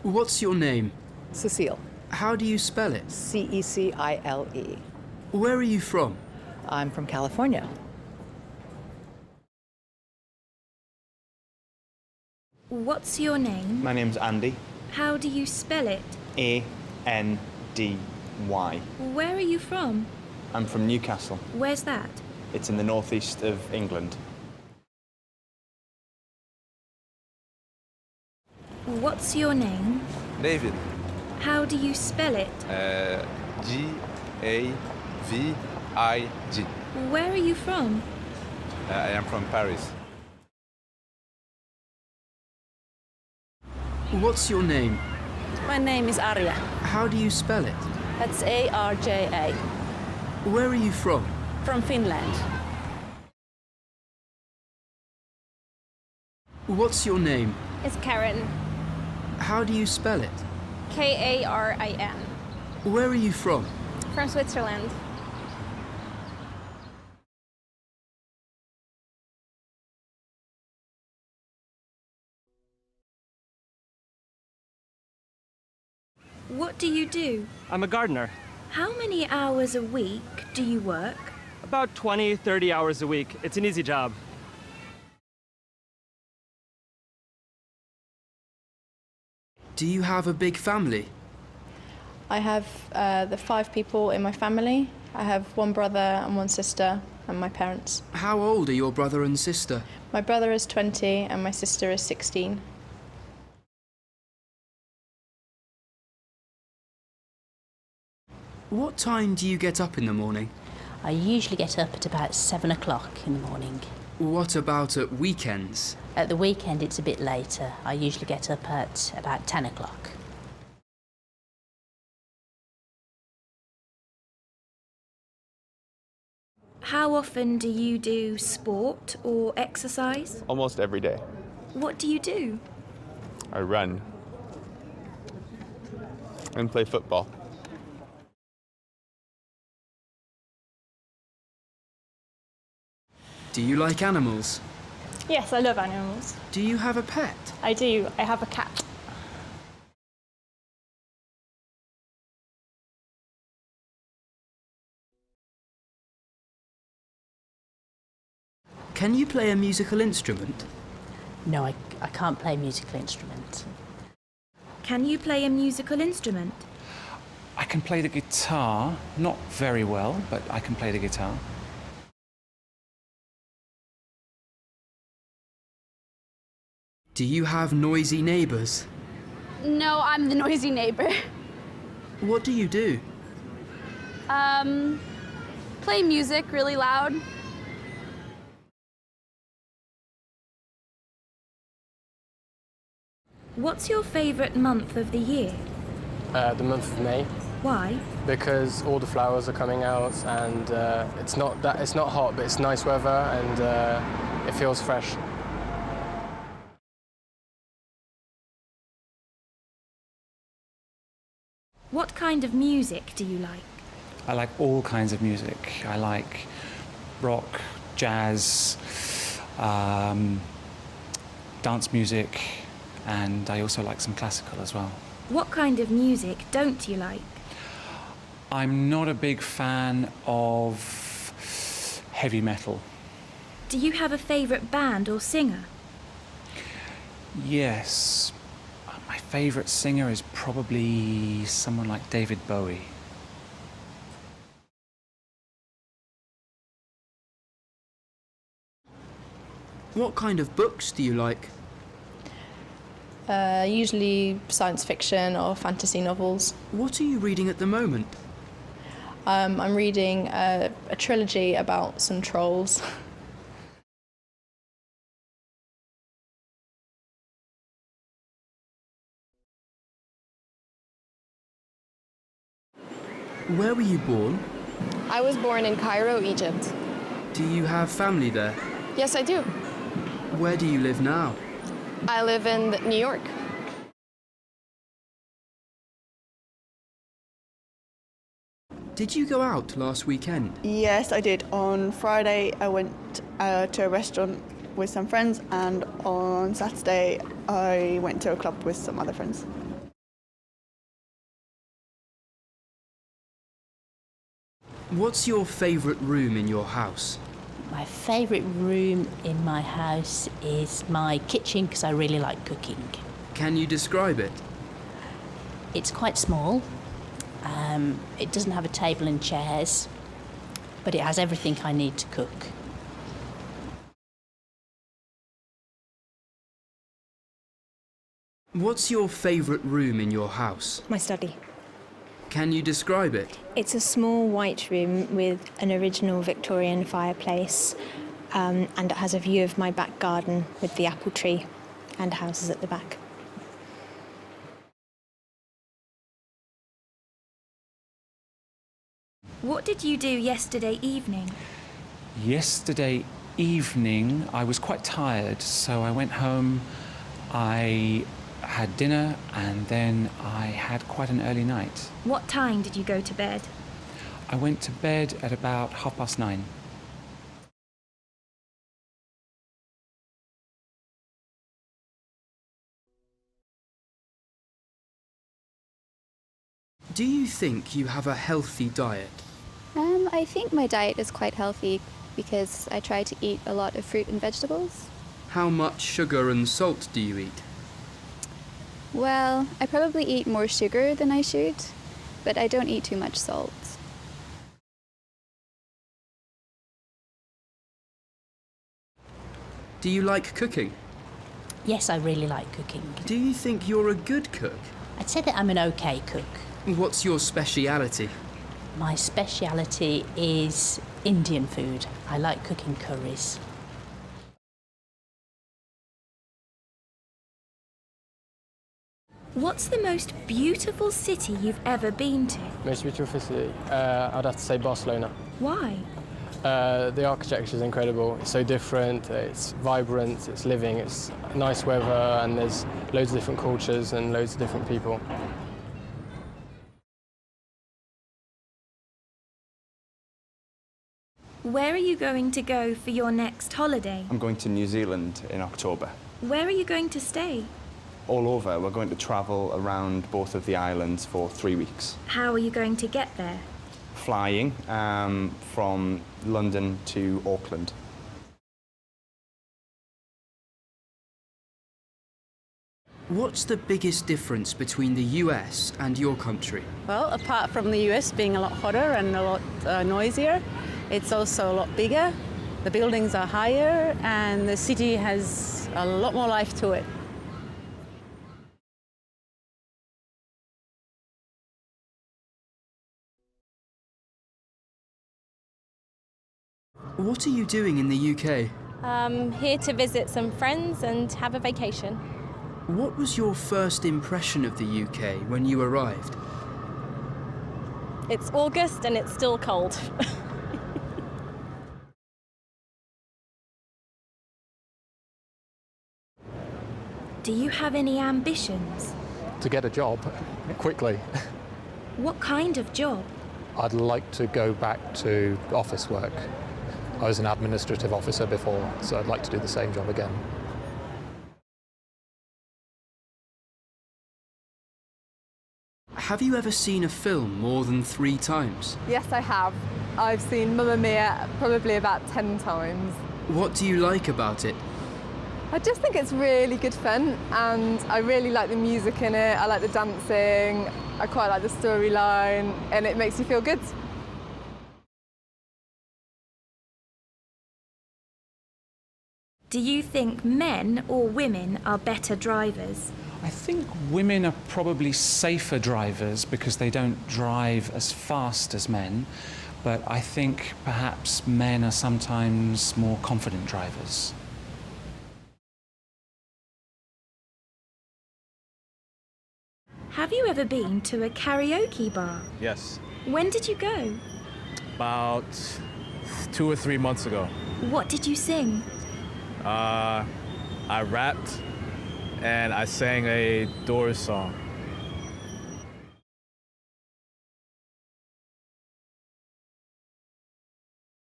What's your name? Cecile. How do you spell it? Cecile. Where are you from? I'm from California. What's your name? My name's Andy. How do you spell it? A-N-D-Y. Where are you from? I'm from Newcastle. Where's that? It's in the northeast of England. What's your name? David. How do you spell it? G-A-V-I-G. Where are you from? I am from Paris. What's your name? My name is Arja. How do you spell it? That's A-R-J-A. Where are you from? From Finland. What's your name? It's Karen. How do you spell it? Karin. Where are you from? From Switzerland. What do you do? I'm a gardener. How many hours a week do you work? About 20, 30 hours a week. It's an easy job. Do you have a big family? I have the 5 people in my family. I have one brother and one sister and my parents. How old are your brother and sister? My brother is 20 and my sister is 16. What time do you get up in the morning? I usually get up at about 7 o'clock in the morning. What about at weekends? At the weekend it's a bit later. I usually get up at about 10 o'clock. How often do you do sport or exercise? Almost every day. What do you do? I run and play football. Do you like animals? Yes, I love animals. Do you have a pet? I do. I have a cat. Can you play a musical instrument? No, I can't play a musical instrument. Can you play a musical instrument? I can play the guitar, not very well, but I can play the guitar. Do you have noisy neighbours? No, I'm the noisy neighbor. What do you do? Play music really loud. What's your favourite month of the year? The month of May, Why? because all the flowers are coming out and it's not hot, but it's nice weather and it feels fresh. What kind of music do you like? I like all kinds of music. I like rock, jazz, dance music, and I also like some classical as well. What kind of music don't you like? I'm not a big fan of heavy metal. Do you have a favourite band or singer? Yes, my favourite singer is probably someone like David Bowie. What kind of books do you like? Usually science fiction or fantasy novels. What are you reading at the moment? I'm reading a trilogy about some trolls. Where were you born? I was born in Cairo, Egypt. Do you have family there? Yes, I do. Where do you live now? I live in New York. Did you go out last weekend? Yes, I did. On Friday, I went to a restaurant with some friends, and on Saturday, I went to a club with some other friends. What's your favourite room in your house? My favourite room in my house is my kitchen because I really like cooking. Can you describe it? It's quite small. It doesn't have a table and chairs, but it has everything I need to cook. What's your favourite room in your house? My study. Can you describe it? It's a small white room with an original Victorian fireplace, and it has a view of my back garden with the apple tree and houses at the back. What did you do yesterday evening? Yesterday evening, I was quite tired, so I went home. I had dinner, and then I had quite an early night. What time did you go to bed? I went to bed at about 9:30. Do you think you have a healthy diet? I think my diet is quite healthy because I try to eat a lot of fruit and vegetables. How much sugar and salt do you eat? Well, I probably eat more sugar than I should, but I don't eat too much salt. Do you like cooking? Yes, I really like cooking. Do you think you're a good cook? I'd say that I'm an okay cook. What's your speciality? My speciality is Indian food. I like cooking curries. What's the most beautiful city you've ever been to? Most beautiful city? I'd have to say Barcelona. Why? The architecture is incredible. It's so different, it's vibrant, it's living, it's nice weather, and there's loads of different cultures and loads of different people. Where are you going to go for your next holiday? I'm going to New Zealand in October. Where are you going to stay? All over. We're going to travel around both of the islands for 3 weeks. How are you going to get there? Flying from London to Auckland. What's the biggest difference between the US and your country? Well, apart from the US being a lot hotter and a lot noisier, it's also a lot bigger. The buildings are higher and the city has a lot more life to it. What are you doing in the UK? Here to visit some friends and have a vacation. What was your first impression of the UK when you arrived? It's August and it's still cold. Do you have any ambitions? To get a job quickly. What kind of job? I'd like to go back to office work. I was an administrative officer before, so I'd like to do the same job again. Have you ever seen a film more than 3 times? Yes, I have. I've seen Mamma Mia probably about 10 times. What do you like about it? I just think it's really good fun, and I really like the music in it. I like the dancing. I quite like the storyline, and it makes you feel good. Do you think men or women are better drivers? I think women are probably safer drivers because they don't drive as fast as men, but I think perhaps men are sometimes more confident drivers. Have you ever been to a karaoke bar? Yes. When did you go? About 2 or 3 months ago. What did you sing? I rapped and I sang a Doors song.